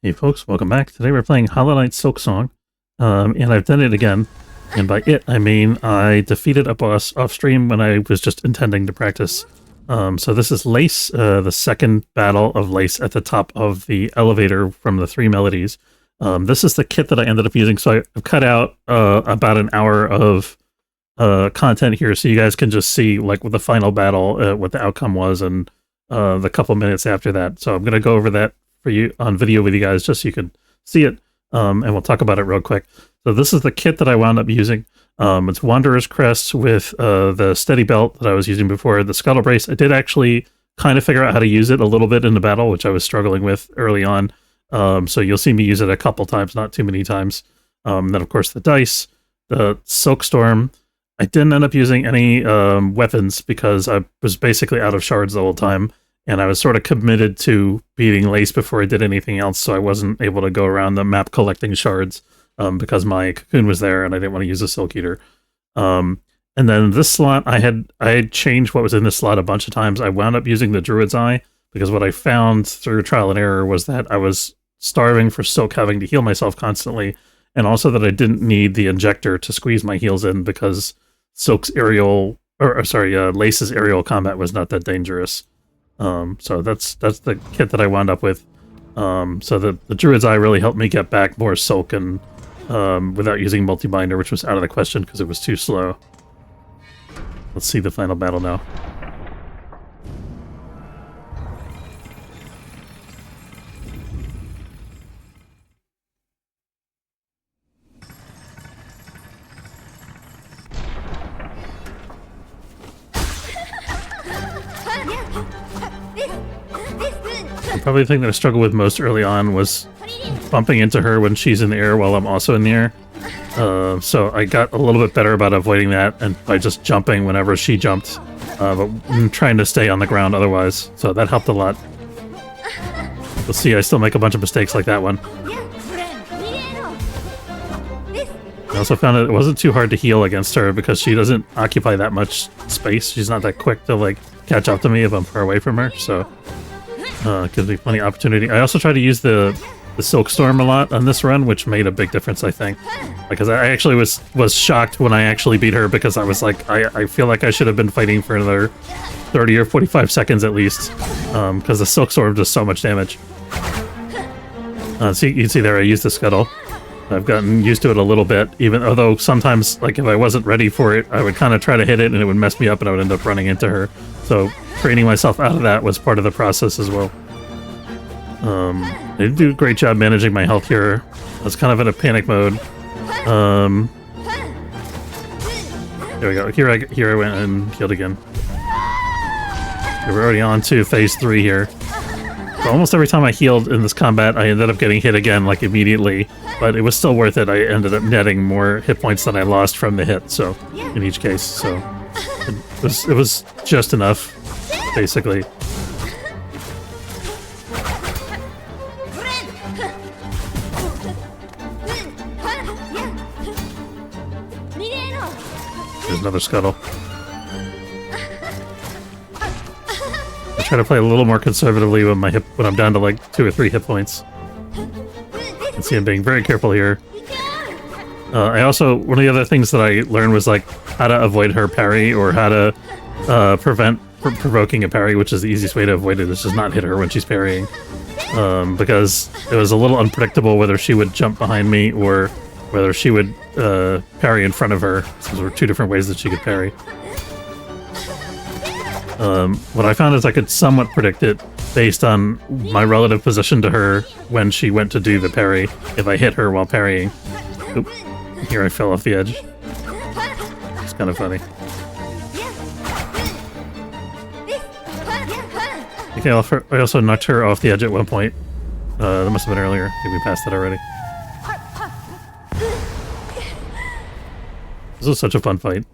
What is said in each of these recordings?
Hey folks, welcome back. Today we're playing Hollow Knight Silksong, and I've done it again. And by it, I mean I defeated a boss off-stream when I was just intending to practice. So this is Lace, the second battle of Lace at the top of the elevator from the Three Melodies. This is the kit that I ended up using, so I've cut out about an hour of content here so you guys can just see like what the final battle, what the outcome was, and the couple minutes after that. So I'm going to go over that for you on video with you guys just so you can see it, and we'll talk about it real quick. So this is the kit that I wound up using. It's Wanderer's Crest with the steady belt that I was using before, the Scuttle Brace. I did actually kind of figure out how to use it a little bit in the battle, which I was struggling with early on. So you'll see me use it a couple times, not too many times. Then of course the dice, the Silkstorm. I didn't end up using any weapons because I was basically out of shards the whole time. And I was sort of committed to beating Lace before I did anything else, so I wasn't able to go around the map collecting shards because my cocoon was there and I didn't want to use a Silk Eater. And then this slot, I had changed what was in this slot a bunch of times. I wound up using the Druid's Eye because what I found through trial and error was that I was starving for Silk, having to heal myself constantly, and also that I didn't need the injector to squeeze my heals in because Silk's aerial, Lace's aerial combat was not that dangerous. So that's the kit that I wound up with. So the Druid's Eye really helped me get back more Silk and without using multi-binder, which was out of the question because it was too slow. Let's see the final battle now. Probably the thing that I struggled with most early on was bumping into her when she's in the air while I'm also in the air. So I got a little bit better about avoiding that and by just jumping whenever she jumped, but trying to stay on the ground otherwise. So that helped a lot. You'll see I still make a bunch of mistakes like that one. I also found that it wasn't too hard to heal against her because she doesn't occupy that much space. She's not that quick to like catch up to me if I'm far away from her, so gives me plenty of opportunity. I also try to use the Silkstorm a lot on this run, which made a big difference, I think. Because I actually was shocked when I actually beat her because I was like, I feel like I should have been fighting for another 30 or 45 seconds at least, because the Silkstorm does so much damage. So you can see there I used the Scuttle. I've gotten used to it a little bit, although sometimes, like if I wasn't ready for it, I would kind of try to hit it and it would mess me up and I would end up running into her. So training myself out of that was part of the process as well. I did do a great job managing my health here. I was kind of in a panic mode. There we go. Here I went and healed again. We're already on to phase 3 here. So almost every time I healed in this combat, I ended up getting hit again, like immediately. But it was still worth it. I ended up netting more hit points than I lost from the hit, so in each case. So it was just enough, basically. There's another Scuttle. I try to play a little more conservatively when when I'm down to like 2 or 3 hit points. You can see I'm being very careful here. I also, one of the other things that I learned was like how to avoid her parry or how to prevent provoking a parry, which is the easiest way to avoid it, is just not hit her when she's parrying. Because it was a little unpredictable whether she would jump behind me or whether she would parry in front of her. So there were 2 different ways that she could parry. What I found is I could somewhat predict it based on my relative position to her when she went to do the parry, if I hit her while parrying. Oop, here I fell off the edge. It's kind of funny. Okay, I also knocked her off the edge at one point. That must have been earlier. I think we passed that already. This was such a fun fight.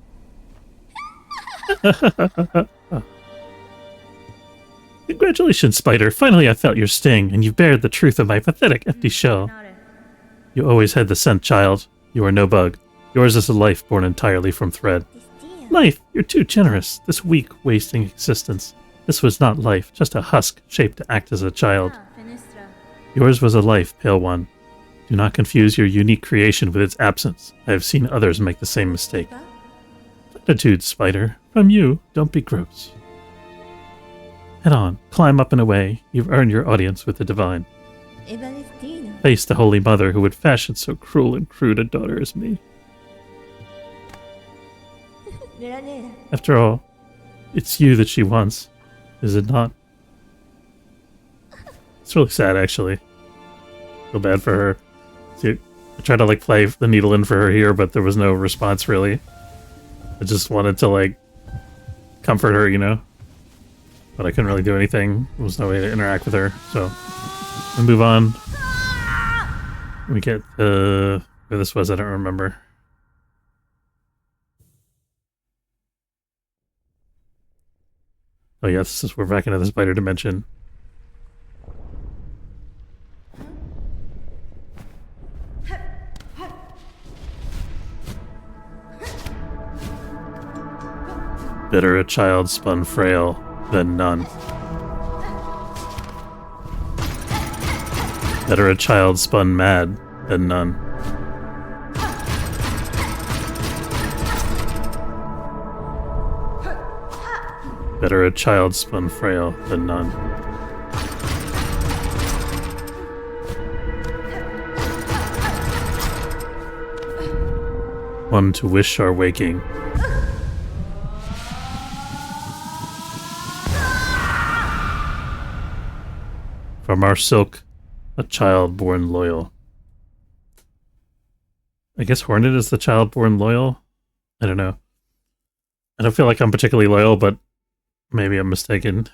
Congratulations, Spider. Finally I felt your sting, and you've bared the truth of my pathetic empty shell. You always had the scent, child. You are no bug. Yours is a life born entirely from thread. Life, you're too generous. This weak, wasting existence. This was not life, just a husk shaped to act as a child. Yours was a life, Pale One. Do not confuse your unique creation with its absence. I have seen others make the same mistake. Platitude, Spider. From you, don't be gross. Head on, climb up and away. You've earned your audience with the divine. Face the Holy Mother who would fashion so cruel and crude a daughter as me. After all, it's you that she wants, is it not? It's really sad, actually. Feel bad for her. See, I tried to like play the needle in for her here, but there was no response really. I just wanted to like comfort her, you know? But I couldn't really do anything. There was no way to interact with her, so we move on. We get where this was, I don't remember. Oh yeah, this is, we're back into the spider dimension. Better a child spun frail than none. Better a child spun mad than none. Better a child spun frail than none. One to wish our waking. From our silk, a child born loyal. I guess Hornet is the child born loyal? I don't know. I don't feel like I'm particularly loyal, but maybe I'm mistaken.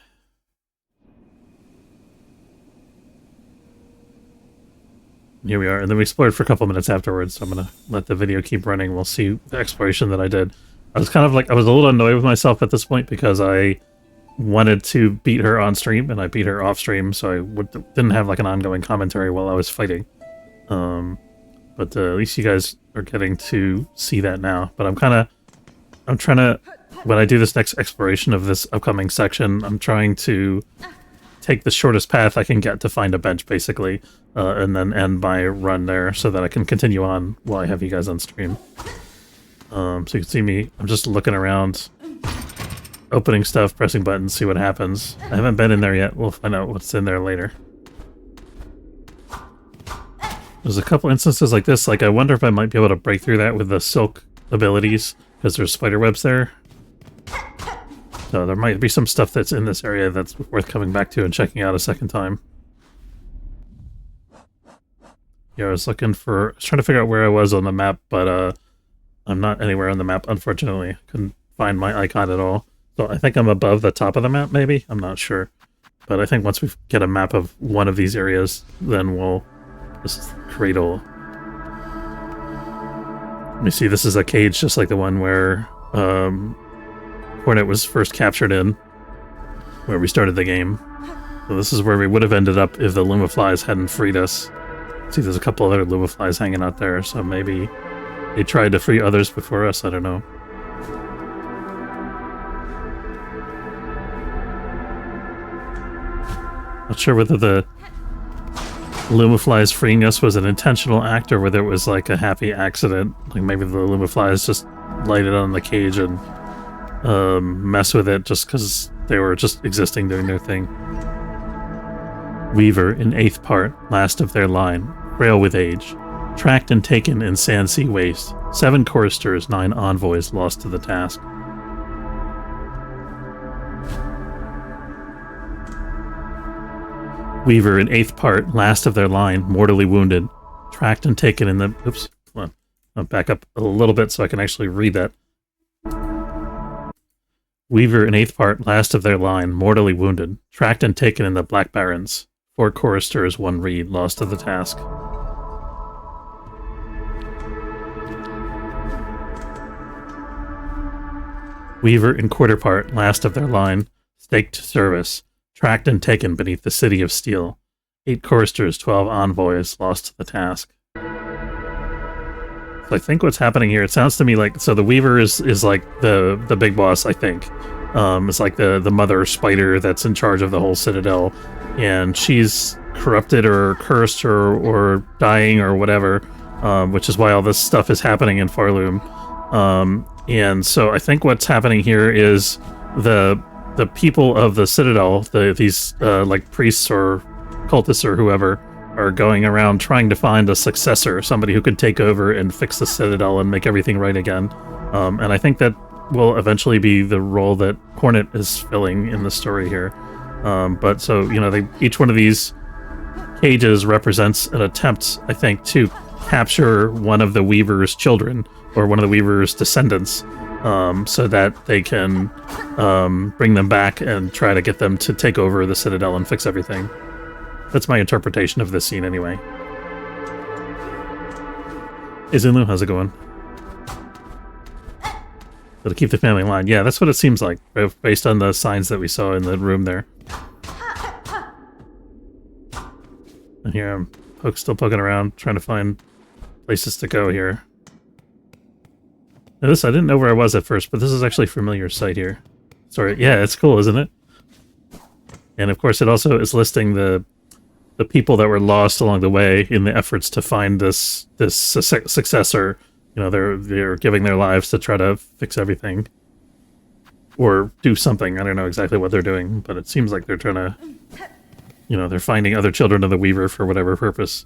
Here we are, and then we explored for a couple minutes afterwards, so I'm gonna let the video keep running. We'll see the exploration that I did. I was kind of like, I was a little annoyed with myself at this point because I wanted to beat her on stream, and I beat her off stream, so I didn't have like an ongoing commentary while I was fighting. But at least you guys are getting to see that now. But I'm trying to, when I do this next exploration of this upcoming section, I'm trying to take the shortest path I can get to find a bench, basically, and then end my run there so that I can continue on while I have you guys on stream. So you can see me, I'm just looking around, opening stuff, pressing buttons, see what happens. I haven't been in there yet. We'll find out what's in there later. There's a couple instances like this, like I wonder if I might be able to break through that with the silk abilities, because there's spider webs there. So there might be some stuff that's in this area that's worth coming back to and checking out a second time. Yeah, I was trying to figure out where I was on the map, but I'm not anywhere on the map, unfortunately. Couldn't find my icon at all. So I think I'm above the top of the map, maybe? I'm not sure. But I think once we get a map of one of these areas, then we'll just cradle. Let me see, this is a cage just like the one where Hornet was first captured in, where we started the game. So this is where we would have ended up if the Lumaflies hadn't freed us. See, there's a couple other Lumaflies hanging out there, so maybe they tried to free others before us, I don't know. Not sure whether the Lumaflies freeing us was an intentional act or whether it was like a happy accident. Like maybe the Lumaflies just lighted on the cage and mess with it just because they were just existing, doing their thing. Weaver in 8th part, last of their line, frail with age, tracked and taken in Sand Sea Waste, 7 choristers, 9 envoys lost to the task. Weaver in 8th part, last of their line, mortally wounded, tracked and taken in the... Oops, hold on. I'll back up a little bit so I can actually read that. Weaver in 8th part, last of their line, mortally wounded, tracked and taken in the Black Barrens, 4 choristers, 1 reed, lost to the task. Weaver in quarter part, last of their line, staked to service, tracked and taken beneath the city of steel. 8 choristers, 12 envoys, lost to the task. So I think what's happening here, it sounds to me like, so the Weaver is like the big boss, I think. It's like the mother spider that's in charge of the whole citadel. And she's corrupted or cursed or dying or whatever, which is why all this stuff is happening in Farloom. And so I think what's happening here is the people of the Citadel, these like priests or cultists or whoever, are going around trying to find a successor, somebody who could take over and fix the Citadel and make everything right again. And I think that will eventually be the role that Hornet is filling in the story here. But so, you know, each one of these cages represents an attempt, I think, to capture one of the Weaver's children or one of the Weaver's descendants, so that they can bring them back and try to get them to take over the Citadel and fix everything. That's my interpretation of this scene, anyway. Hey, Zulu, how's it going? So to keep the family line. Yeah, that's what it seems like, based on the signs that we saw in the room there. And here I'm still poking around, trying to find places to go here. Now this, I didn't know where I was at first, but this is actually a familiar sight here. Sorry, yeah, it's cool, isn't it? And of course it also is listing the people that were lost along the way in the efforts to find this successor. You know, they're giving their lives to try to fix everything. Or do something. I don't know exactly what they're doing, but it seems like they're trying to... You know, they're finding other children of the Weaver for whatever purpose.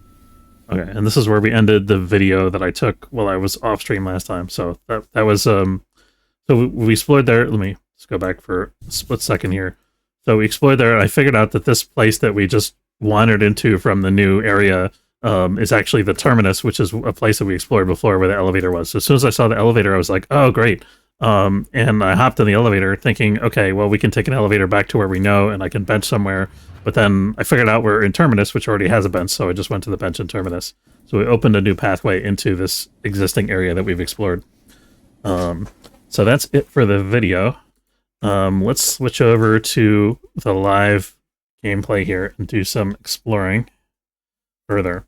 Okay, and this is where we ended the video that I took while I was off stream last time. So that was... So we explored there. Let me just go back for a split second here. So we explored there, and I figured out that this place that we just wandered into from the new area is actually the terminus, which is a place that we explored before where the elevator was. So as soon as I saw the elevator, I was like, oh, great. And I hopped in the elevator thinking, okay, well, we can take an elevator back to where we know and I can bench somewhere. But then I figured out we're in terminus, which already has a bench, so I just went to the bench in terminus. So we opened a new pathway into this existing area that we've explored. So that's it for the video. Let's switch over to the live gameplay here and do some exploring further.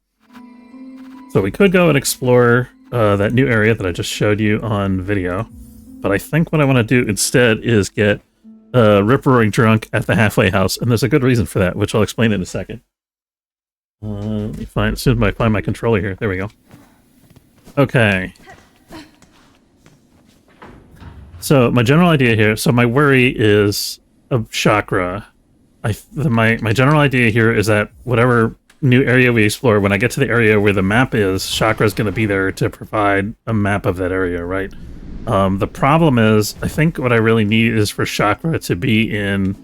So we could go and explore that new area that I just showed you on video, but I think what I want to do instead is get rip-roaring drunk at the halfway house, and there's a good reason for that, which I'll explain in a second. Let me find, as soon as I find my controller here. There we go. Okay. So my general idea here, so my worry is of chakra. My general idea here is that whatever new area we explore, when I get to the area where the map is, chakra is going to be there to provide a map of that area, right? The problem is, I think what I really need is for chakra to be in...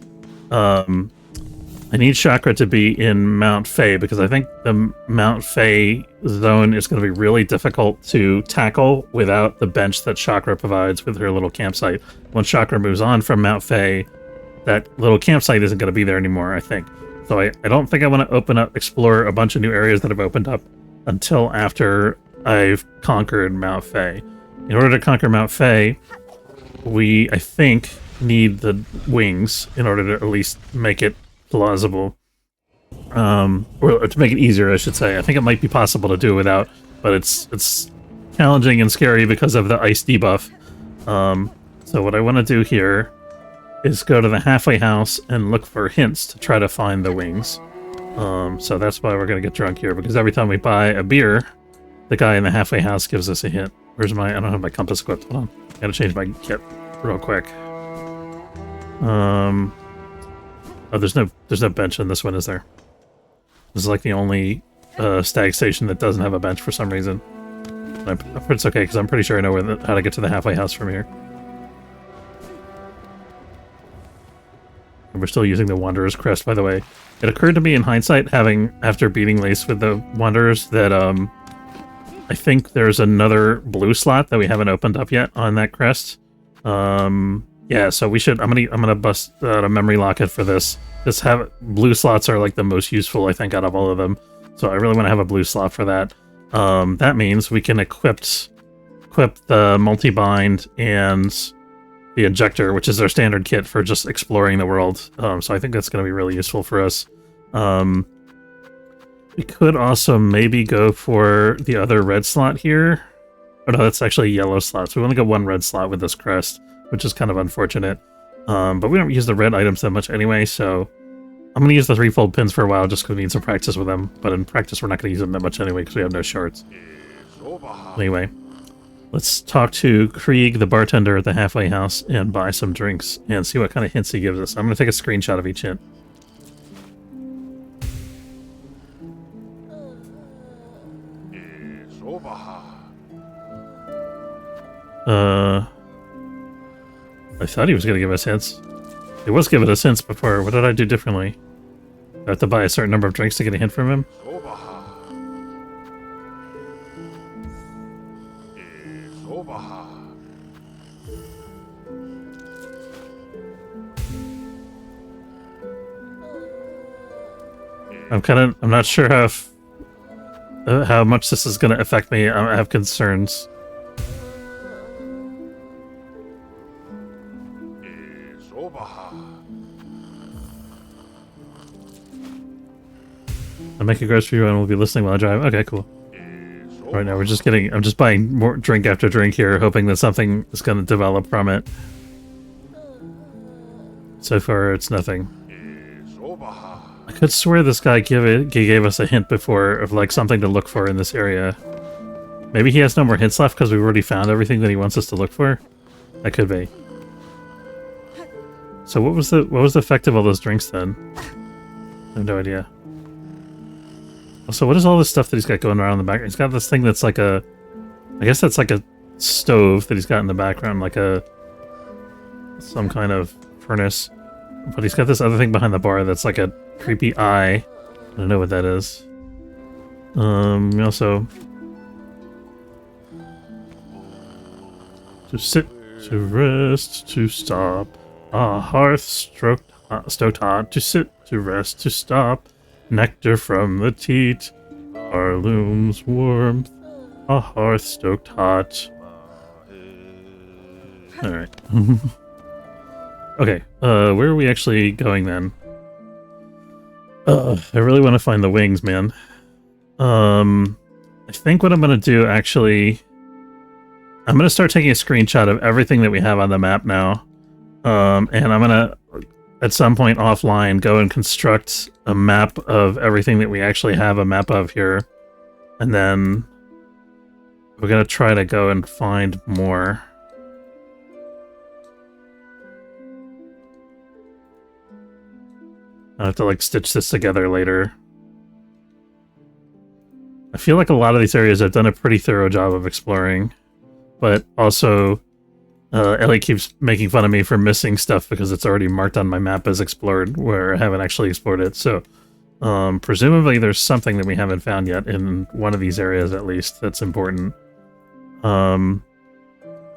I need chakra to be in Mount Fay, because I think the Mount Fay zone is going to be really difficult to tackle without the bench that chakra provides with her little campsite. Once chakra moves on from Mount Fay, that little campsite isn't going to be there anymore, I think. So I don't think I want to explore a bunch of new areas that have opened up until after I've conquered Mount Fay. In order to conquer Mount Fay, we, I think, need the wings in order to at least make it plausible. Or to make it easier, I should say. I think it might be possible to do without, but it's challenging and scary because of the ice debuff. So what I want to do here is go to the halfway house and look for hints to try to find the wings. So that's why we're going to get drunk here, because every time we buy a beer, the guy in the halfway house gives us a hint. Where's my... I don't have my compass equipped. Hold on. Gotta change my kit real quick. Oh, there's no bench in this one, is there? This is like the only stag station that doesn't have a bench for some reason. But it's okay, because I'm pretty sure I know how to get to the halfway house from here. And we're still using the Wanderer's Crest, by the way. It occurred to me in hindsight, after beating Lace with the Wanderers, that I think there's another blue slot that we haven't opened up yet on that crest. Yeah, so we should... I'm gonna bust out a memory locket for this. Blue slots are like the most useful, I think, out of all of them. So I really want to have a blue slot for that. That means we can equip the multi-bind and the injector, which is our standard kit for just exploring the world. So I think that's going to be really useful for us. We could also maybe go for the other red slot here. Oh no, that's actually a yellow slot. So we only got one red slot with this crest, which is kind of unfortunate. But we don't use the red items that much anyway, so I'm going to use the threefold pins for a while just because we need some practice with them. But in practice, we're not going to use them that much anyway because we have no shards. Anyway, let's talk to Krieg, the bartender at the halfway house, and buy some drinks and see what kind of hints he gives us. I'm going to take a screenshot of each hint. I thought he was going to give us hints. He was giving us hints before. What did I do differently? Do I have to buy a certain number of drinks to get a hint from him? I'm not sure how much this is going to affect me. I have concerns. I'll make a grocery run. We'll be listening while I drive. Okay, cool. Right now, I'm just buying more drink after drink here, hoping that something is going to develop from it. So far, it's nothing. I could swear this guy gave us a hint before of like something to look for in this area. Maybe he has no more hints left because we've already found everything that he wants us to look for. That could be. So what was the effect of all those drinks then? I have no idea. So what is all this stuff that he's got going around in the background? He's got this thing that's like I guess that's like a stove that he's got in the background, like some kind of furnace. But he's got this other thing behind the bar that's like a creepy eye. I don't know what that is. Also, to sit, to rest, to stop. A hearth stoked hot. To sit, to rest, to stop. Nectar from the teat, our loom's warmth, a hearth stoked hot. Alright. Okay, where are we actually going then? I really want to find the wings, man. I think what I'm going to do, actually... I'm going to start taking a screenshot of everything that we have on the map now. And I'm going to... at some point offline, go and construct a map of everything that we actually have a map of here. And then we're going to try to go and find more. I'll have to like stitch this together later. I feel like a lot of these areas I've done a pretty thorough job of exploring. But also... Ellie keeps making fun of me for missing stuff because it's already marked on my map as explored, where I haven't actually explored it. So, presumably there's something that we haven't found yet in one of these areas, at least, that's important. And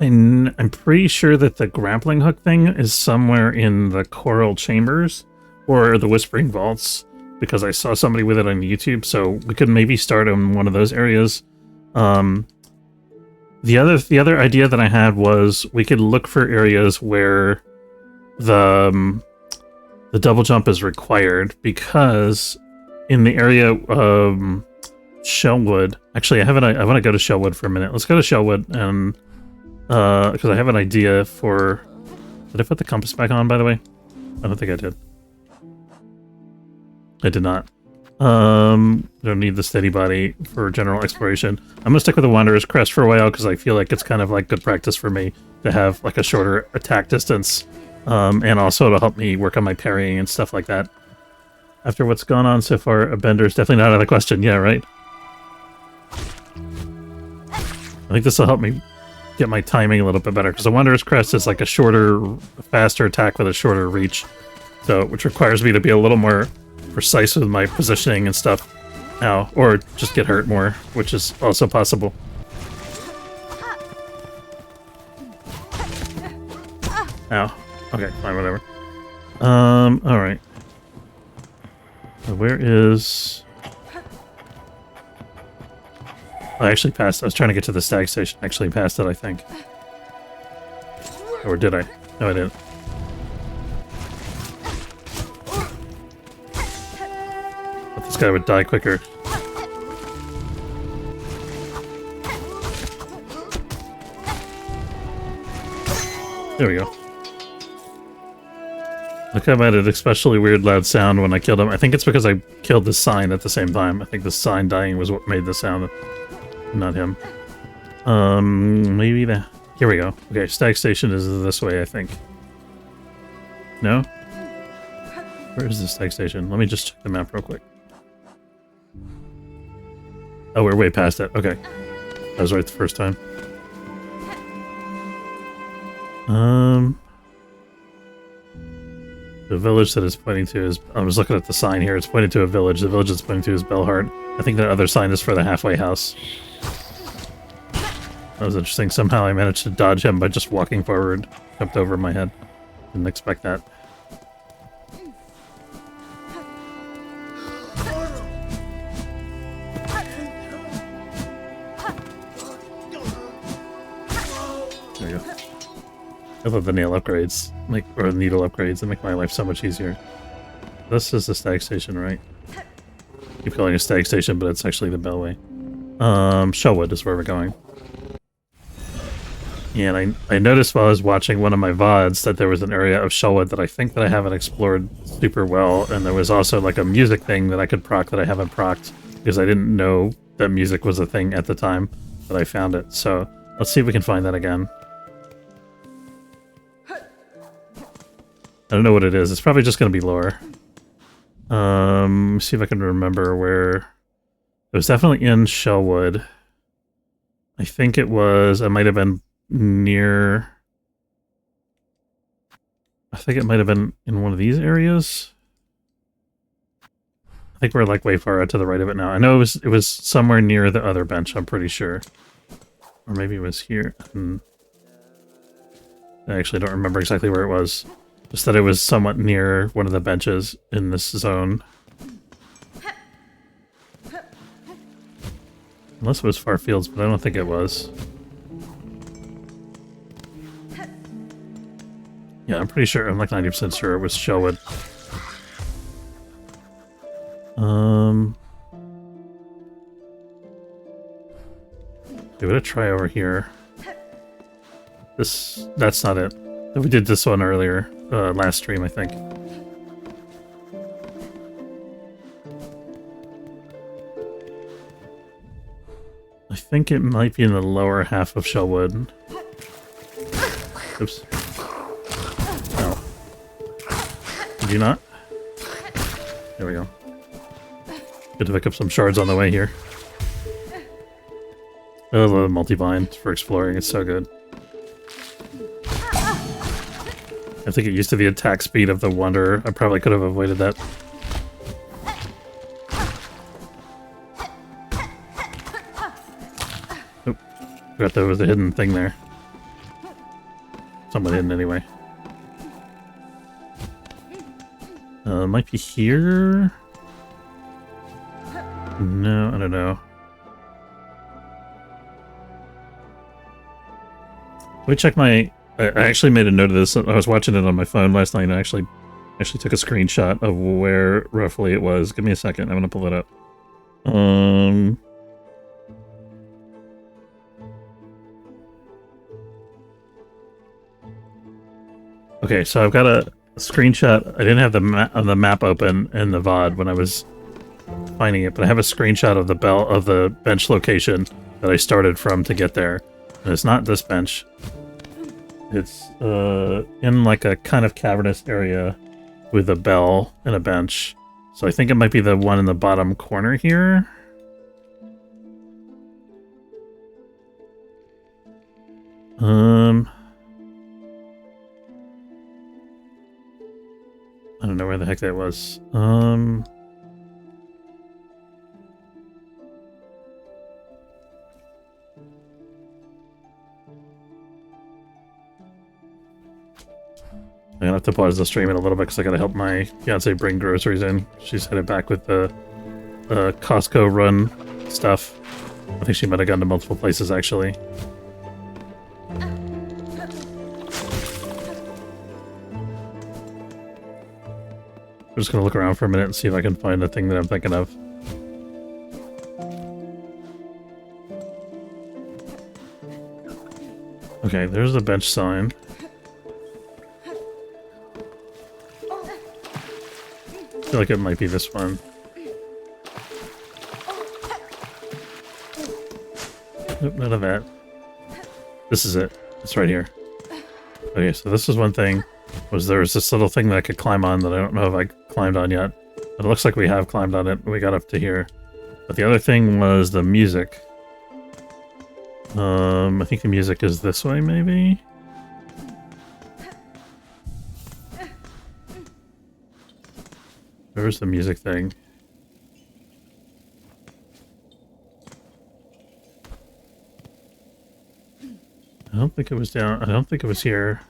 I'm pretty sure that the grappling hook thing is somewhere in the Coral Chambers, or the Whispering Vaults, because I saw somebody with it on YouTube, so we could maybe start in one of those areas. The other idea that I had was we could look for areas where the double jump is required, because in the area of Shellwood, actually I want to go to Shellwood for a minute. Let's go to Shellwood, and because I have an idea for... Did I put the compass back on, by the way? I don't think I did. I did not. Don't need the steady body for general exploration. I'm gonna stick with the Wanderer's Crest for a while because I feel like it's kind of like good practice for me to have like a shorter attack distance, and also to help me work on my parrying and stuff like that. After what's gone on so far, a bender is definitely not out of the question. Yeah, right? I think this will help me get my timing a little bit better, because the Wanderer's Crest is like a shorter, faster attack with a shorter reach, so which requires me to be a little more precise with my positioning and stuff now, or just get hurt more, which is also possible. Ow. Okay, fine, whatever. Alright. So where is... I actually passed. I was trying to get to the stag station. I actually passed it, I think. Or did I? No, I didn't. But this guy would die quicker. There we go. Like I made an especially weird loud sound when I killed him. I think it's because I killed the sign at the same time. I think the sign dying was what made the sound, not him. Maybe the... Here we go. Okay, Stag Station is this way, I think. No? Where is the Stag Station? Let me just check the map real quick. Oh, we're way past it. Okay. I was right the first time. The village that it's pointing to is... I was looking at the sign here. It's pointing to a village. The village it's pointing to is Bellheart. I think that other sign is for the halfway house. That was interesting. Somehow I managed to dodge him by just walking forward. Jumped over my head. Didn't expect that. There you go. I love the nail upgrades, or the needle upgrades, that make my life so much easier. This is the Stag Station, right? Keep calling it a Stag Station, but it's actually the Bellway. Shellwood is where we're going. Yeah, and I noticed while I was watching one of my VODs that there was an area of Shellwood that I think that I haven't explored super well, and there was also like a music thing that I could proc that I haven't proc'd, because I didn't know that music was a thing at the time that I found it. So let's see if we can find that again. I don't know what it is. It's probably just going to be lore. See if I can remember where... It was definitely in Shellwood. I think it was... It might have been near... I think it might have been in one of these areas. I think we're like way far out to the right of it now. I know it was somewhere near the other bench, I'm pretty sure. Or maybe it was here. I actually don't remember exactly where it was. Just that it was somewhat near one of the benches in this zone. Unless it was Far Fields, but I don't think it was. Yeah, I'm pretty sure, I'm like 90% sure it was Shellwood. Give it a try over here. That's not it. We did this one earlier, last stream, I think. I think it might be in the lower half of Shellwood. Oops. No. Did you not? There we go. Good to pick up some shards on the way here. I love the multi-vine for exploring, it's so good. I think it used to the attack speed of the Wanderer. I probably could have avoided that. Oop. Forgot there was a hidden thing there. Somewhat hidden anyway. Might be here? No, I don't know. Let me check my... I actually made a note of this. I was watching it on my phone last night and I actually took a screenshot of where roughly it was. Give me a second. I'm going to pull it up. Okay, so I've got a screenshot. I didn't have the map open in the VOD when I was finding it, but I have a screenshot of the bench location that I started from to get there. And it's not this bench. It's in like a kind of cavernous area with a bell and a bench. So I think it might be the one in the bottom corner here. I don't know where the heck that was. I'm gonna have to pause the stream in a little bit because I gotta help my fiance bring groceries in. She's headed back with the Costco run stuff. I think she might have gone to multiple places actually. I'm just gonna look around for a minute and see if I can find the thing that I'm thinking of. Okay, there's the bench sign. feel like it might be this one. Nope, none of that. This is it. It's right here. Okay, so this is one thing. There's this little thing that I could climb on that I don't know if I climbed on yet. But it looks like we have climbed on it. We got up to here. But the other thing was the music. I think the music is this way, maybe? Where's the music thing? I don't think it was down. I don't think it was here.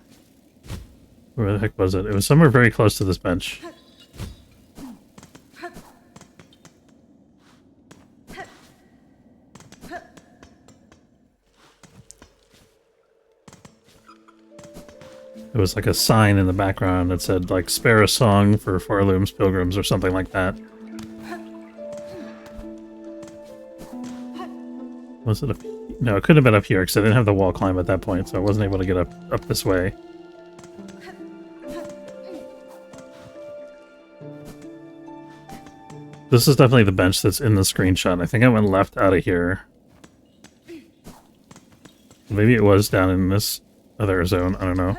Where the heck was it? It was somewhere very close to this bench. It was like a sign in the background that said, like, spare a song for Forloom's Pilgrims or something like that. Was it up? No, it couldn't have been up here because I didn't have the wall climb at that point, so I wasn't able to get up this way. This is definitely the bench that's in the screenshot. I think I went left out of here. Maybe it was down in this other zone. I don't know.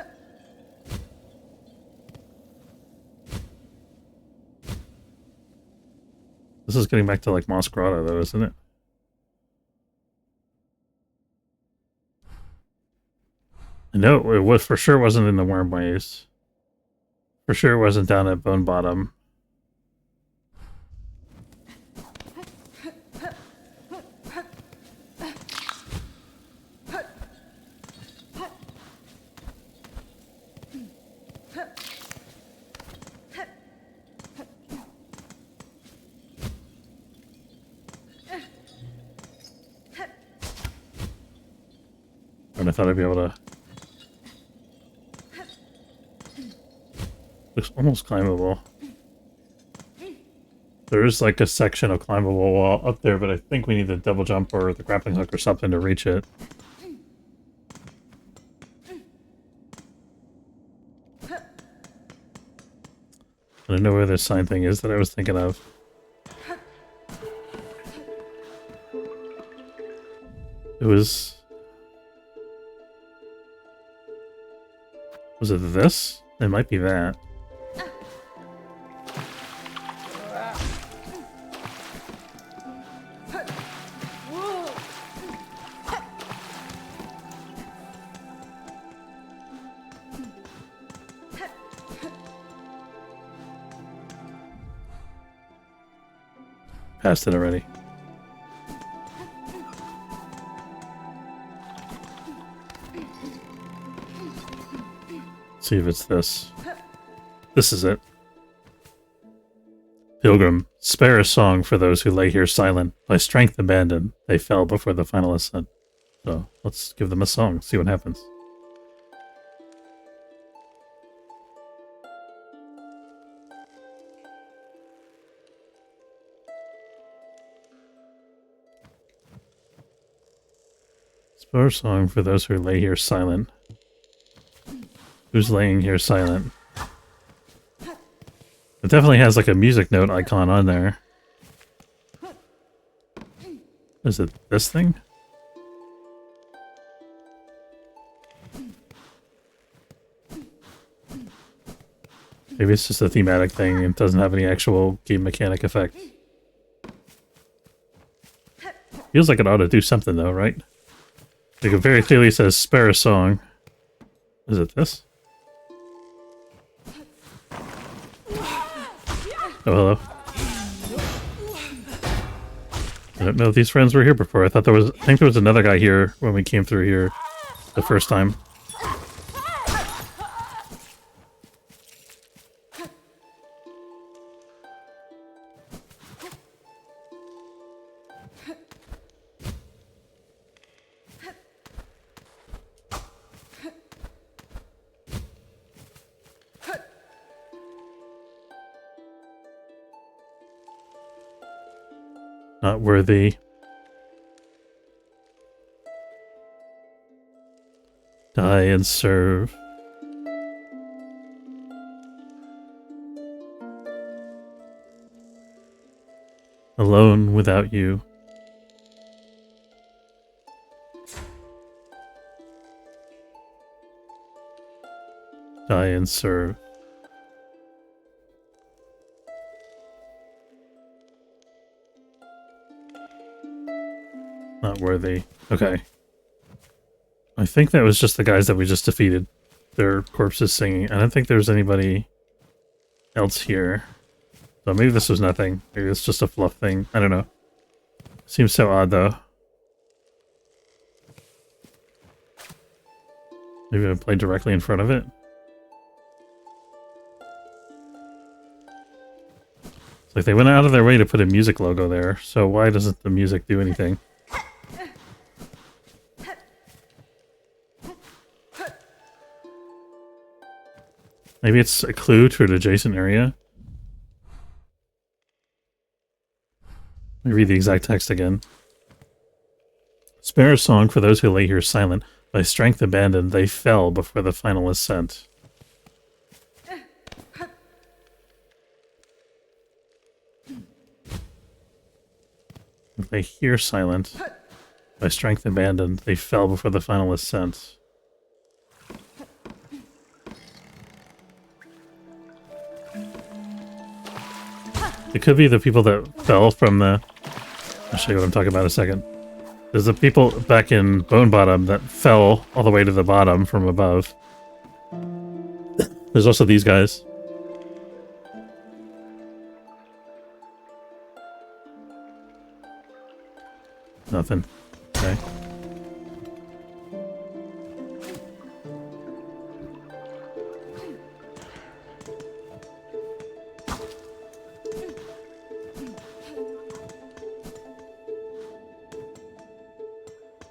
This is getting back to, like, Moss Grotto, though, isn't it? No, it was for sure wasn't in the Wormways. For sure it wasn't down at Bone Bottom. And I thought I'd be able to... Looks almost climbable. There is like a section of climbable wall up there, but I think we need the double jump or the grappling hook or something to reach it. I don't know where this sign thing is that I was thinking of. It was... Was it this? It might be that. Passed it already. See if it's this. This is it. Pilgrim, spare a song for those who lay here silent. By strength abandoned, they fell before the final ascent. So, let's give them a song, see what happens. Spare a song for those who lay here silent. Who's laying here silent? It definitely has like a music note icon on there. Is it this thing? Maybe it's just a thematic thing and doesn't have any actual game mechanic effect. Feels like it ought to do something though, right? Like it very clearly says spare a song. Is it this? Oh, hello. I don't know if these friends were here before. I think there was another guy here when we came through here the first time. Not worthy. Die and serve. Alone without you. Die and serve. Not worthy. Okay. I think that was just the guys that we just defeated. Their corpses singing. I don't think there's anybody else here. So maybe this was nothing. Maybe it's just a fluff thing. I don't know. Seems so odd though. Maybe I played directly in front of it. It's like they went out of their way to put a music logo there, so why doesn't the music do anything? Maybe it's a clue to an adjacent area. Let me read the exact text again. Spare a song for those who lay here silent. By strength abandoned, they fell before the final ascent. If they hear silent, by strength abandoned, they fell before the final ascent. It could be the people that fell from the... I'll show you what I'm talking about in a second. There's the people back in Bone Bottom that fell all the way to the bottom from above. There's also these guys. Nothing. Okay.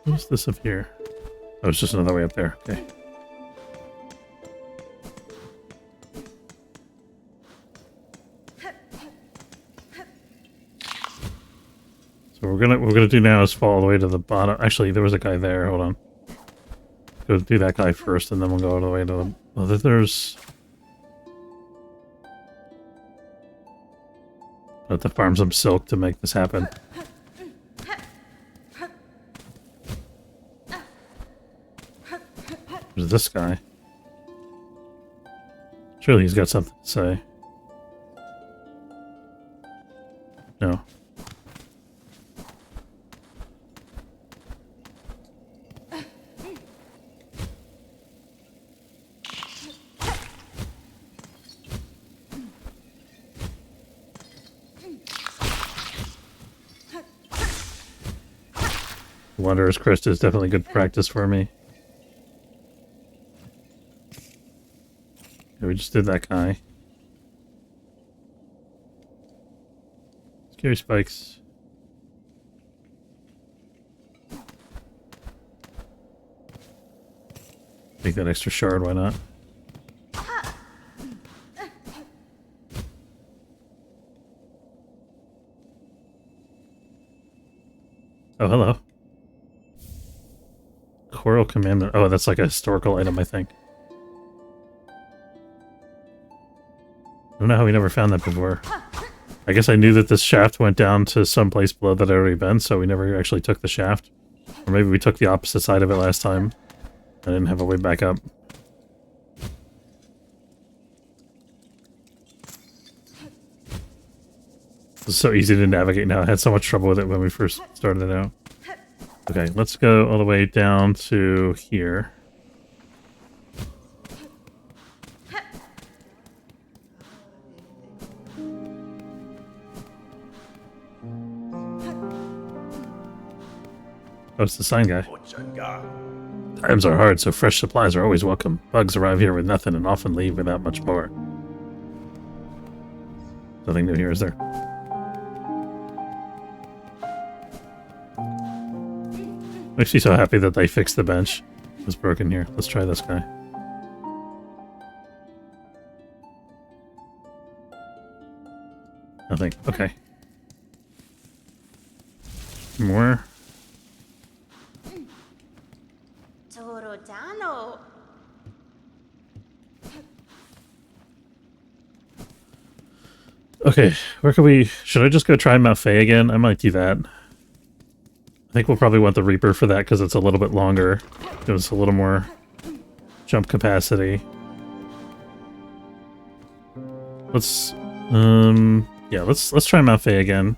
What's this up here? Oh, it's just another way up there. Okay. So what we're gonna do now is fall all the way to the bottom. Actually, there was a guy there. Hold on. Go do that guy first, and then we'll go all the way to the... Oh, there's... I have to farm some silk to make this happen. There's this guy. Surely he's got something to say. No. Wanderer's Crest is definitely good practice for me. Yeah, we just did that guy. Scary spikes. Take that extra shard, why not? Oh, hello. Coral Commandment. Oh, that's like a historical item, I think. I don't know how we never found that before. I guess I knew that this shaft went down to some place below that I'd already been, so we never actually took the shaft. Or maybe we took the opposite side of it last time. I didn't have a way back up. It's so easy to navigate now. I had so much trouble with it when we first started it out. Okay, let's go all the way down to here. Oh, it's the sign guy. Times are hard, so fresh supplies are always welcome. Bugs arrive here with nothing and often leave without much more. Nothing new here, is there? Makes me so happy that they fixed the bench. It was broken here. Let's try this guy. Nothing. Okay. More. Okay, where can we... Should I just go try Mount Fay again? I might do that. I think we'll probably want the Reaper for that because it's a little bit longer. Gives us a little more jump capacity. Let's... yeah, let's try Mount Fay again.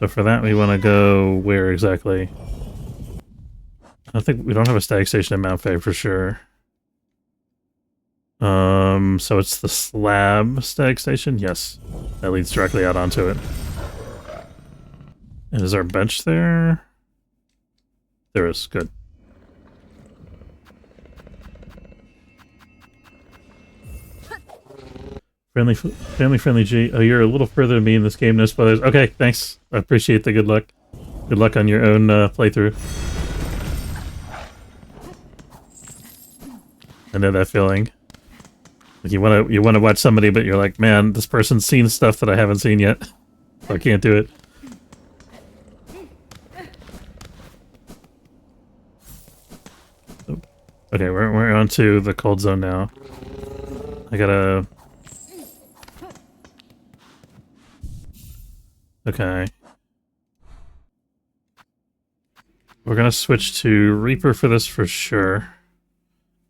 So for that, we want to go where exactly? I think we don't have a stag station in Mount Fay for sure. So it's the slab stag station? Yes. That leads directly out onto it. And is our bench there? There is. Good. Family-friendly G. Oh, you're a little further than me in this game, no spoilers. Okay, thanks. I appreciate the good luck. Good luck on your own playthrough. I know that feeling. Like you wanna watch somebody, but you're like, man, this person's seen stuff that I haven't seen yet. So I can't do it. Oh. Okay, we're on to the cold zone now. I gotta... Okay. We're gonna switch to Reaper for this for sure.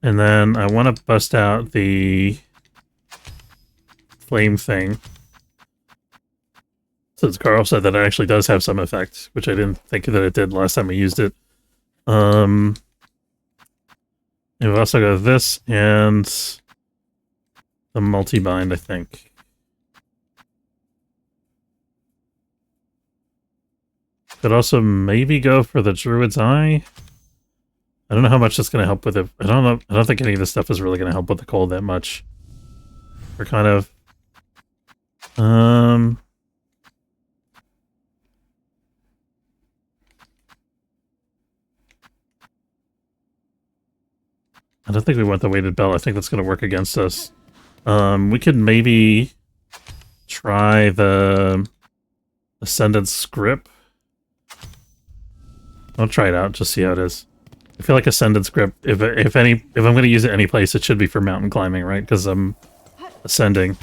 And then I want to bust out the flame thing. Since Carl said that it actually does have some effect, which I didn't think that it did last time I used it. And we've also got this and the multi-bind, I think. Could also maybe go for the Druid's Eye. I don't know how much that's going to help with it. I don't know. I don't think any of this stuff is really going to help with the cold that much. We're kind of... I don't think we want the weighted bell. I think that's going to work against us. We could maybe try the Ascendant's Grip. I'll try it out, just see how it is. I feel like Ascendant's Grip, if I'm going to use it any place, it should be for mountain climbing, right? Because I'm ascending.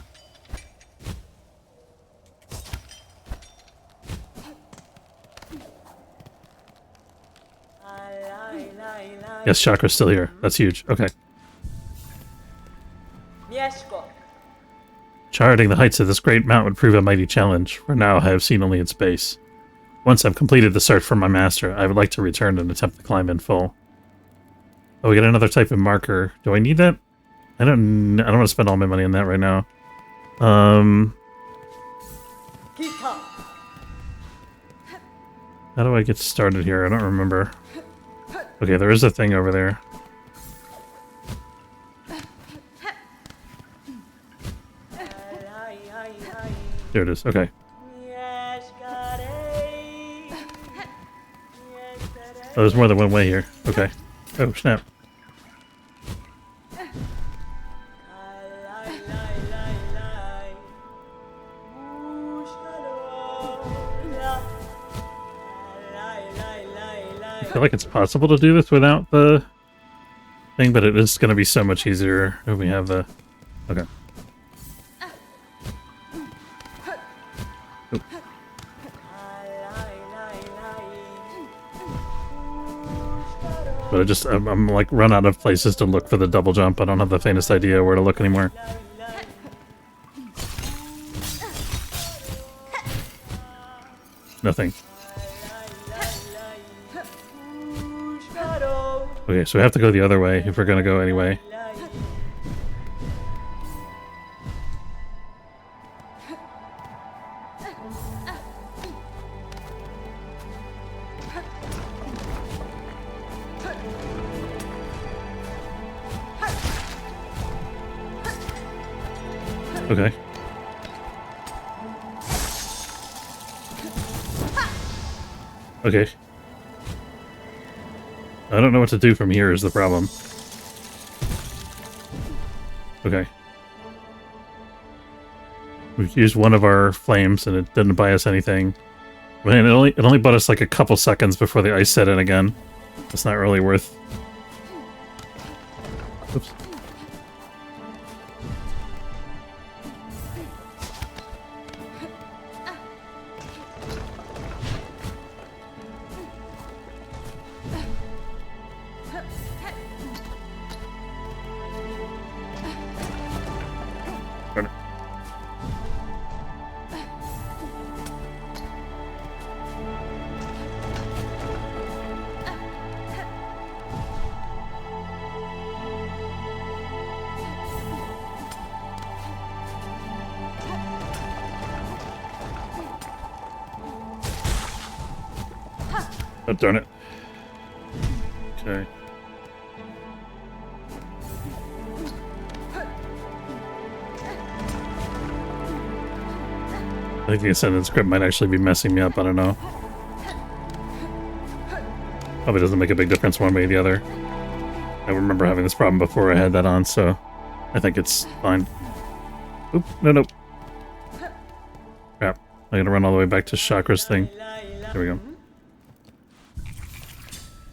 Yes, Chakra's still here. That's huge. Okay. Charting the heights of this great mountain would prove a mighty challenge, for now I have seen only its base. Once I've completed the search for my master, I would like to return and attempt to climb in full. Oh, we got another type of marker. Do I need that? I don't want to spend all my money on that right now. How do I get started here? I don't remember. Okay, there is a thing over there. There it is. Okay. Oh, there's more than one way here. Okay. Oh, snap. I feel like it's possible to do this without the thing, but it is going to be so much easier if we have the... Okay. Oop. But I'm like run out of places to look for the double jump. I don't have the faintest idea where to look anymore. Nothing. Okay, so we have to go the other way if we're gonna go anyway. Okay. Okay. I don't know what to do from here is the problem. Okay. We've used one of our flames and it didn't buy us anything. Man, it only bought us like a couple seconds before the ice set in again. It's not really worth... Oops. Oh, darn it. Okay. I think the Ascendant script might actually be messing me up, I don't know. Probably doesn't make a big difference one way or the other. I remember having this problem before I had that on, so I think it's fine. Oop, no. Crap. I gotta run all the way back to Chakra's thing. There we go.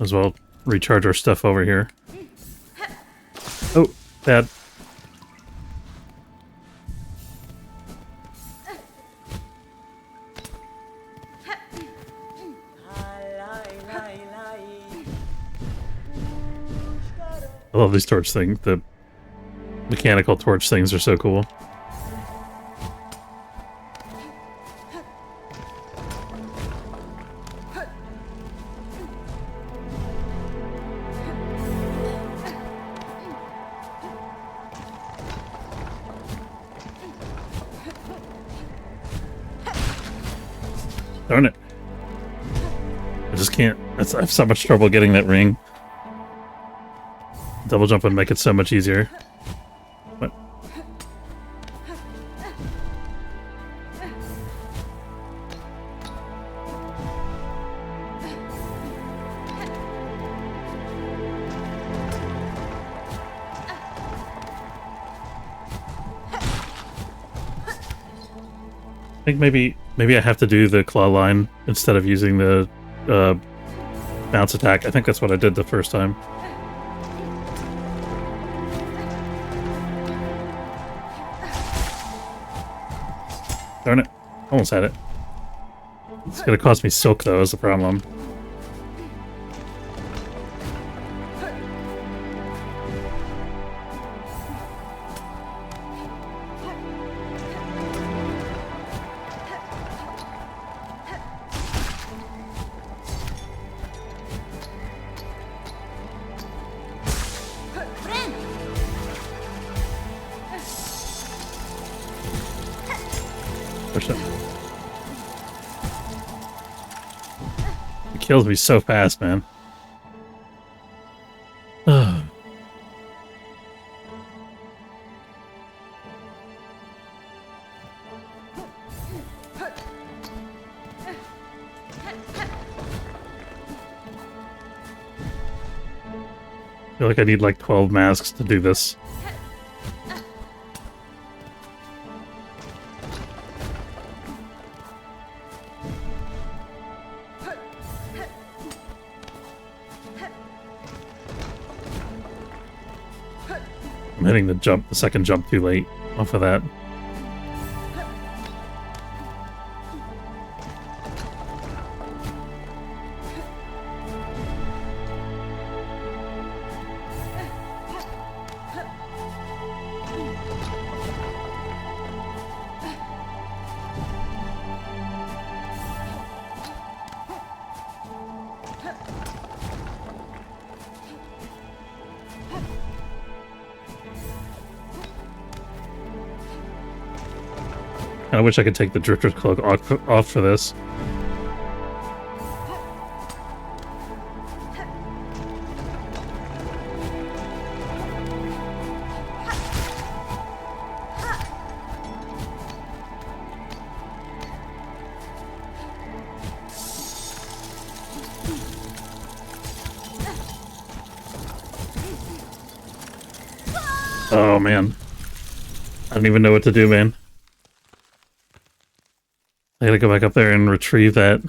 As well recharge our stuff over here. Oh, bad. I love these torch things. The mechanical torch things are so cool. Darn it. I just can't. I have so much trouble getting that ring. Double jump would make it so much easier. What? I think maybe I have to do the claw line instead of using the bounce attack. I think that's what I did the first time. Darn it. Almost had it. It's gonna cost me silk, though, is the problem. Push it. It kills me so fast, man. I feel like I need like 12 masks to do this. I'm hitting the second jump too late off of that. I wish I could take the Drifter's Cloak off for this. Oh man. I don't even know what to do, man. I gotta go back up there and retrieve that.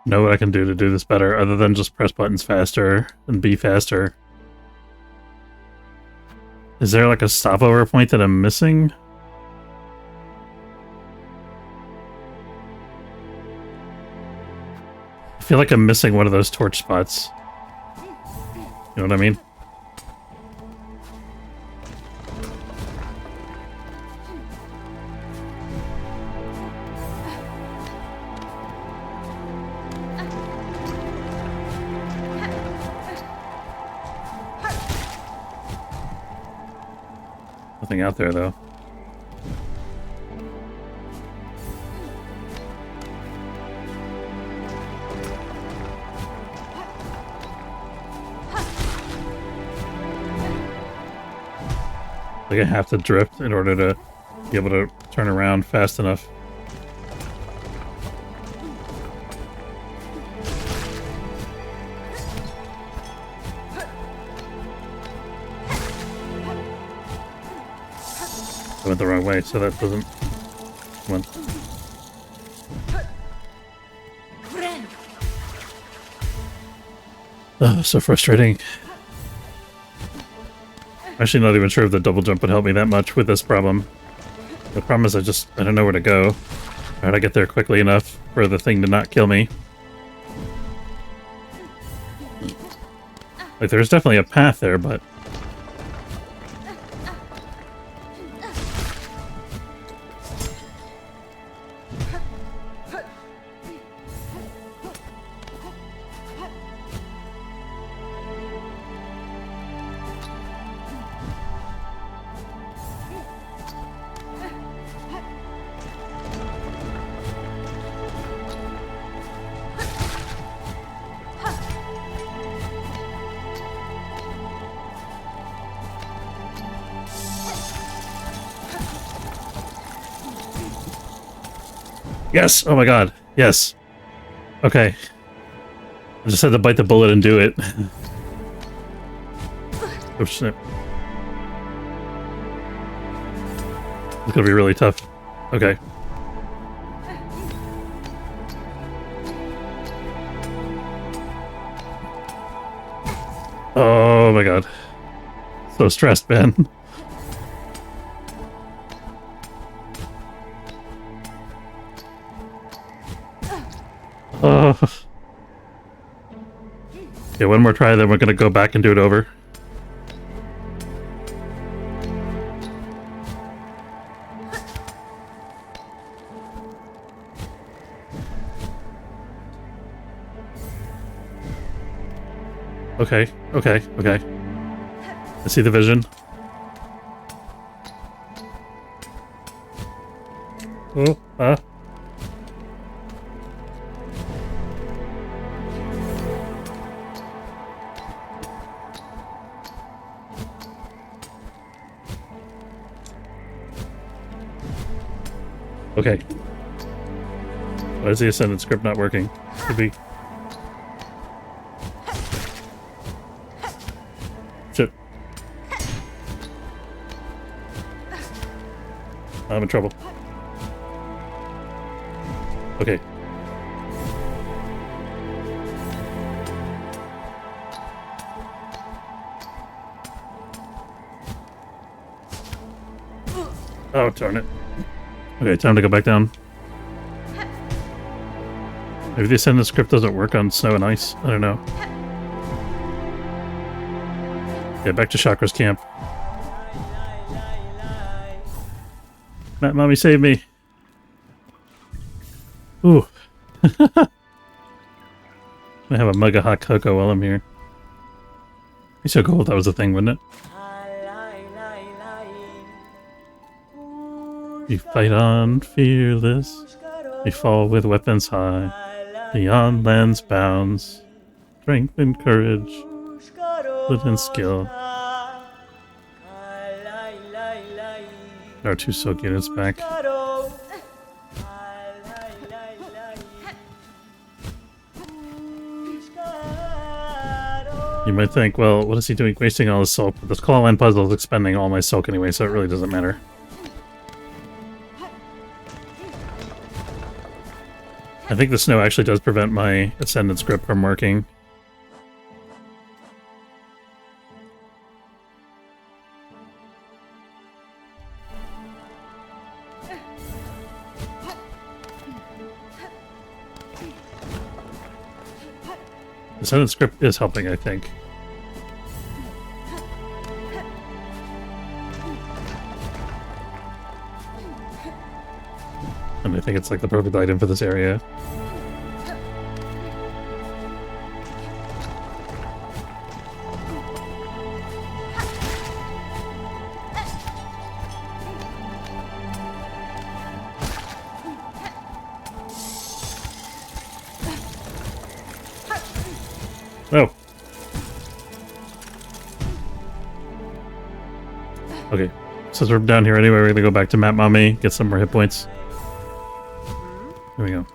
know what I can do to do this better, other than just press buttons faster and be faster. Is there like a stopover point that I'm missing? I feel like I'm missing one of those torch spots. You know what I mean? Nothing out there, though. Like I have to drift in order to be able to turn around fast enough. I went the wrong way, so that doesn't... Come on. Oh, so frustrating. I'm actually not even sure if the double jump would help me that much with this problem. The problem is I don't know where to go. How do I get there quickly enough for the thing to not kill me? Like, there's definitely a path there, but... Yes! Oh my god. Yes. Okay. I just had to bite the bullet and do it. Oh shit. It's gonna be really tough. Okay. Oh my god. So stressed, man. Okay, one more try, then we're gonna go back and do it over. Okay, okay, okay. I see the vision. Oh, Okay. Why is the Ascendant script not working? Could be... Shit. I'm in trouble. Okay. Oh, darn it. Okay, time to go back down. Maybe the Ascendant script doesn't work on snow and ice. I don't know. Yeah, back to Chakra's camp. Matt, mommy, save me. Ooh. I have a mug of hot cocoa while I'm here. It'd be so cool if that was a thing, wouldn't it? You fight on, fearless. You fall with weapons high. Beyond land's bounds. Strength and courage. Wit and skill. Our two soak units back. You might think, well, what is he doing wasting all his silk? But this claw line puzzle is expending all my silk anyway, so it really doesn't matter. I think the snow actually does prevent my Ascendance grip from working. Ascendance grip is helping, I think. And I think it's like the perfect item for this area. Oh. Okay. Since we're down here anyway, we're gonna go back to Map Mommy, get some more hit points. Here we go.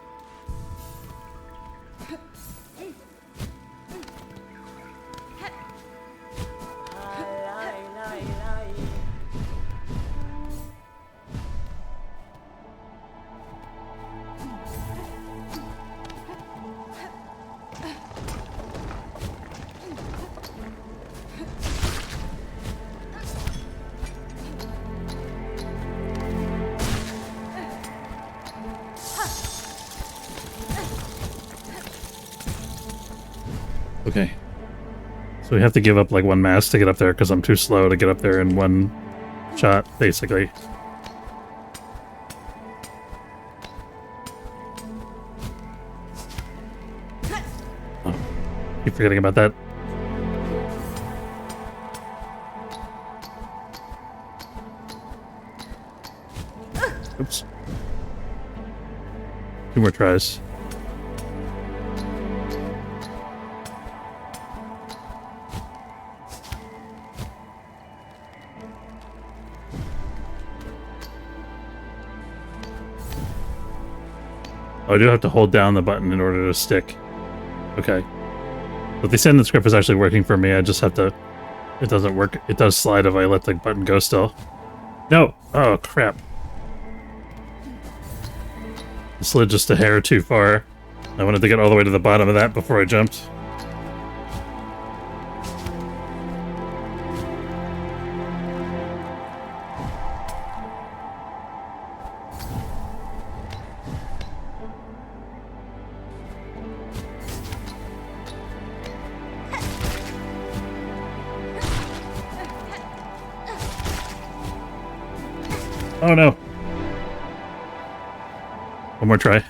Okay. So we have to give up like one mass to get up there because I'm too slow to get up there in one shot, basically. Oh, keep forgetting about that. Oops. 2 more tries. Oh, I do have to hold down the button in order to stick. Okay. But the Ascendance grip is actually working for me. I just have to... It doesn't work. It does slide if I let the button go still. No! Oh, crap. I slid just a hair too far. I wanted to get all the way to the bottom of that before I jumped. Oh no. One more try.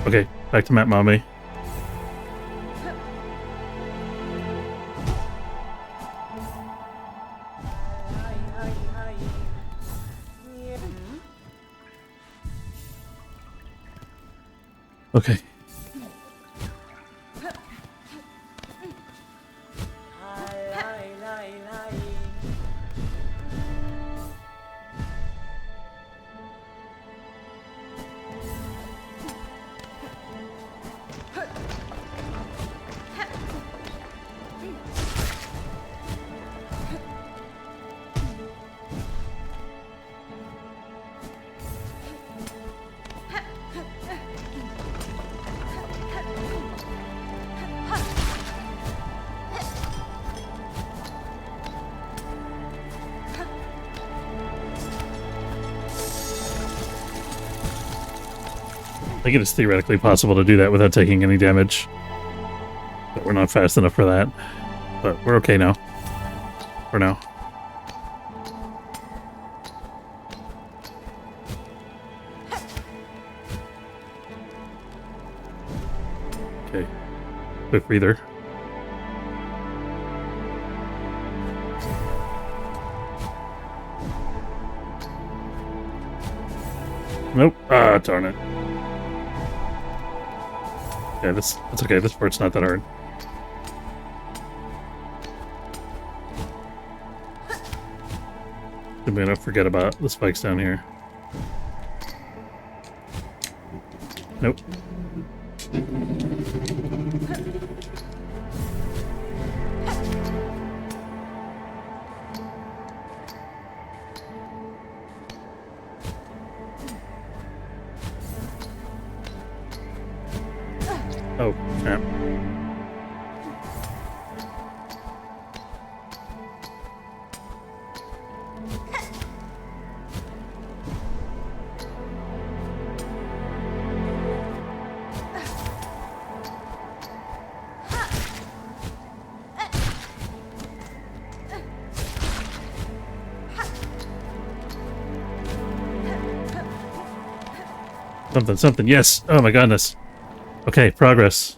Okay, back to Map Mommy. Okay. I think it is theoretically possible to do that without taking any damage. But we're not fast enough for that. But we're okay now. For now. Okay. Quick breather. Nope. Ah, darn it. Okay, that's okay. This part's not that hard. I'm gonna forget about the spikes down here. Nope. Oh, crap. Something, something. Yes. Oh my goodness. Okay, progress.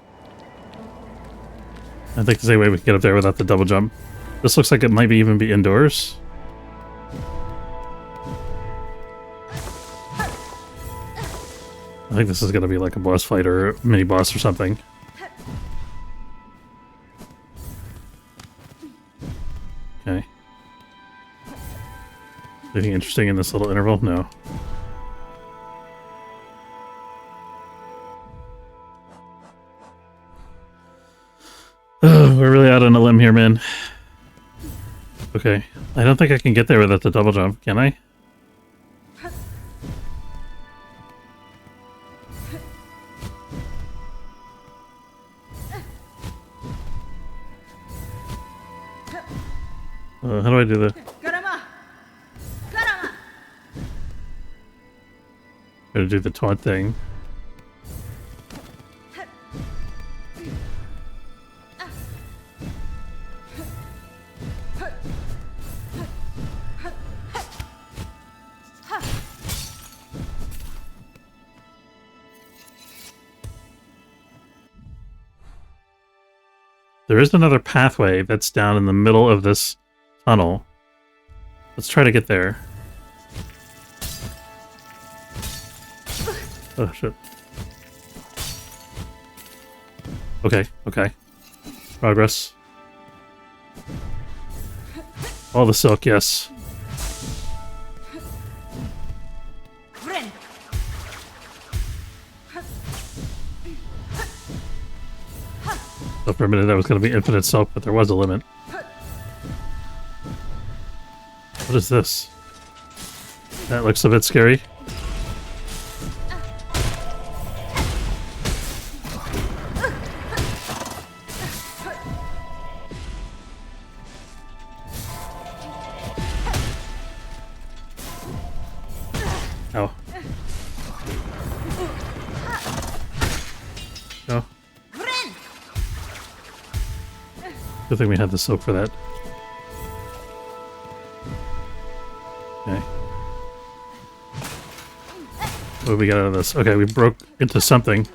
I think there's a way we can get up there without the double jump. This looks like it might even be indoors. I think this is going to be like a boss fight or a mini boss or something. Okay. Anything interesting in this little interval? No. Oh, we're really out on a limb here, man. Okay. I don't think I can get there without the double jump, can I? How do I do the... Gotta do the taunt thing. There is another pathway that's down in the middle of this tunnel. Let's try to get there. Oh, shit. Okay, okay. Progress. All the silk, yes. So for a minute that was going to be infinite silk, but there was a limit. What is this? That looks a bit scary. Oh. Oh. Good thing we had the silk for that. Okay. What do we got out of this? Okay, we broke into something.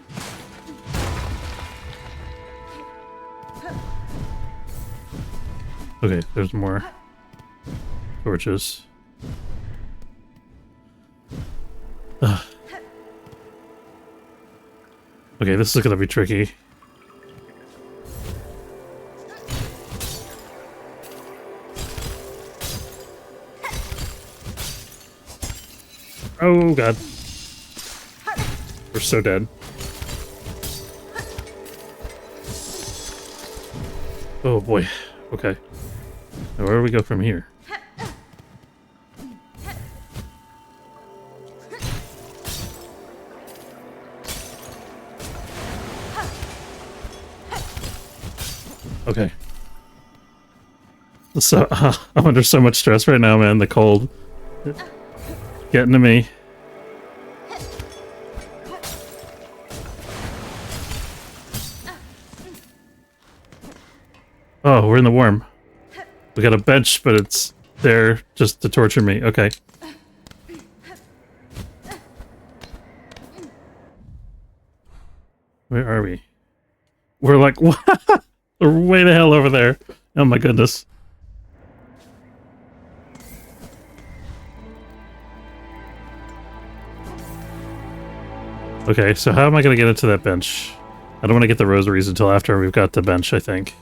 Okay, there's more torches. Ugh. Okay, this is gonna be tricky. Oh god. We're so dead. Oh boy. Okay. Now where do we go from here? Okay. So I'm under so much stress right now, man. The cold getting to me. Oh, we're in the warm. We got a bench, but it's there just to torture me. Okay. Where are we? We're like, what? We're way the hell over there. Oh my goodness. Okay, so how am I going to get into that bench? I don't want to get the rosaries until after we've got the bench, I think.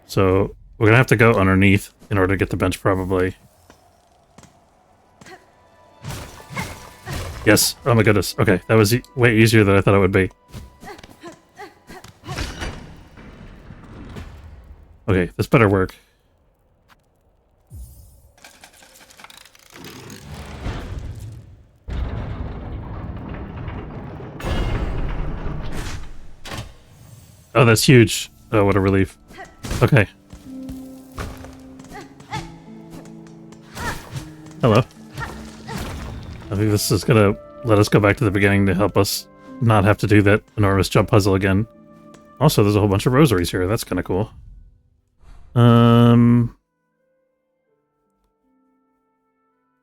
So, we're going to have to go underneath in order to get the bench, probably. Yes. Oh my goodness. Okay, that was way easier than I thought it would be. Okay, this better work. Oh, that's huge. Oh, what a relief. Okay. Hello. I think this is gonna let us go back to the beginning to help us not have to do that enormous jump puzzle again. Also, there's a whole bunch of rosaries here. That's kind of cool.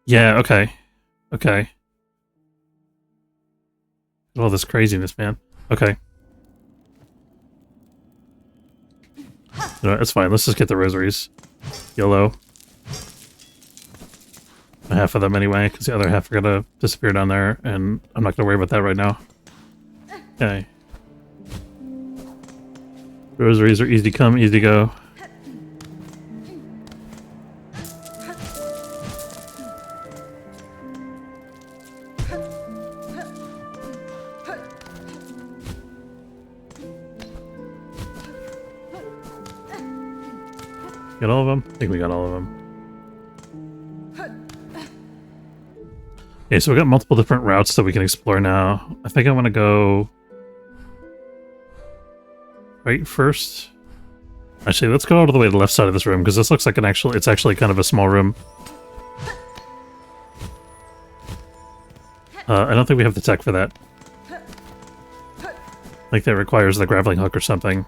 Yeah, okay. Okay. All this craziness, man. Okay. You know, it's fine. Let's just get the rosaries. YOLO. Half of them anyway, because the other half are gonna disappear down there, and I'm not gonna worry about that right now. Okay. Rosaries are easy come, easy go. Got all of them? I think we got all of them. Okay, so we got multiple different routes that we can explore now. I think I want to go right first. Actually, let's go all the way to the left side of this room, because this looks like it's actually kind of a small room. I don't think we have the tech for that. I think that requires the grappling hook or something.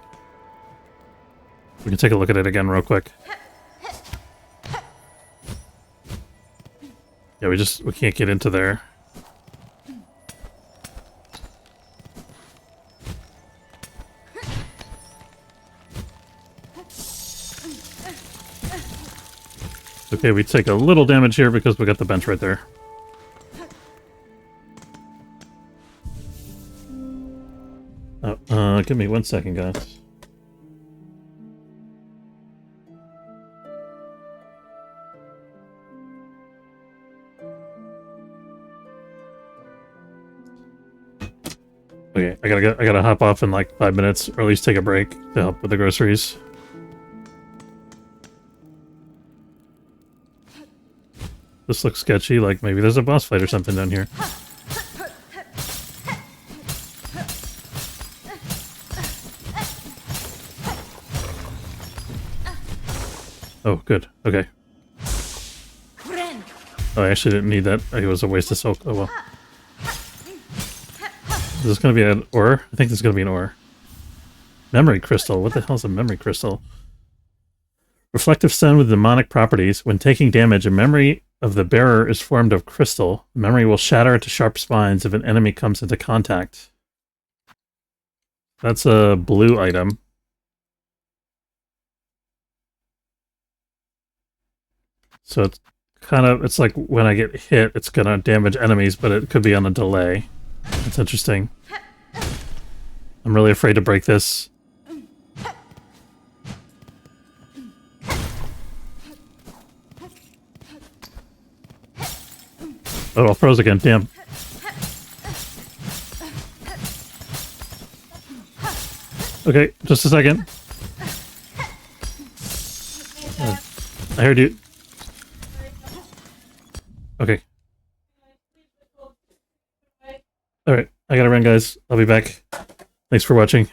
We can take a look at it again real quick. Yeah, we can't get into there. Okay, we take a little damage here because we got the bench right there. Oh, give me 1 second, guys. Okay, I gotta hop off in like 5 minutes, or at least take a break to help with the groceries. This looks sketchy, like maybe there's a boss fight or something down here. Oh, good. Okay. Oh, I actually didn't need that. It was a waste of soak. Oh well. Is this gonna be an ore? I think this is gonna be an ore. Memory crystal. What the hell is a memory crystal? Reflective stone with demonic properties. When taking damage, a memory of the bearer is formed of crystal. The memory will shatter into sharp spines if an enemy comes into contact. That's a blue item. So it's like when I get hit, it's gonna damage enemies, but it could be on a delay. That's interesting. I'm really afraid to break this. Oh, it froze again, damn. Okay, just a second. I heard you. Okay. Alright, I gotta run, guys. I'll be back. Thanks for watching.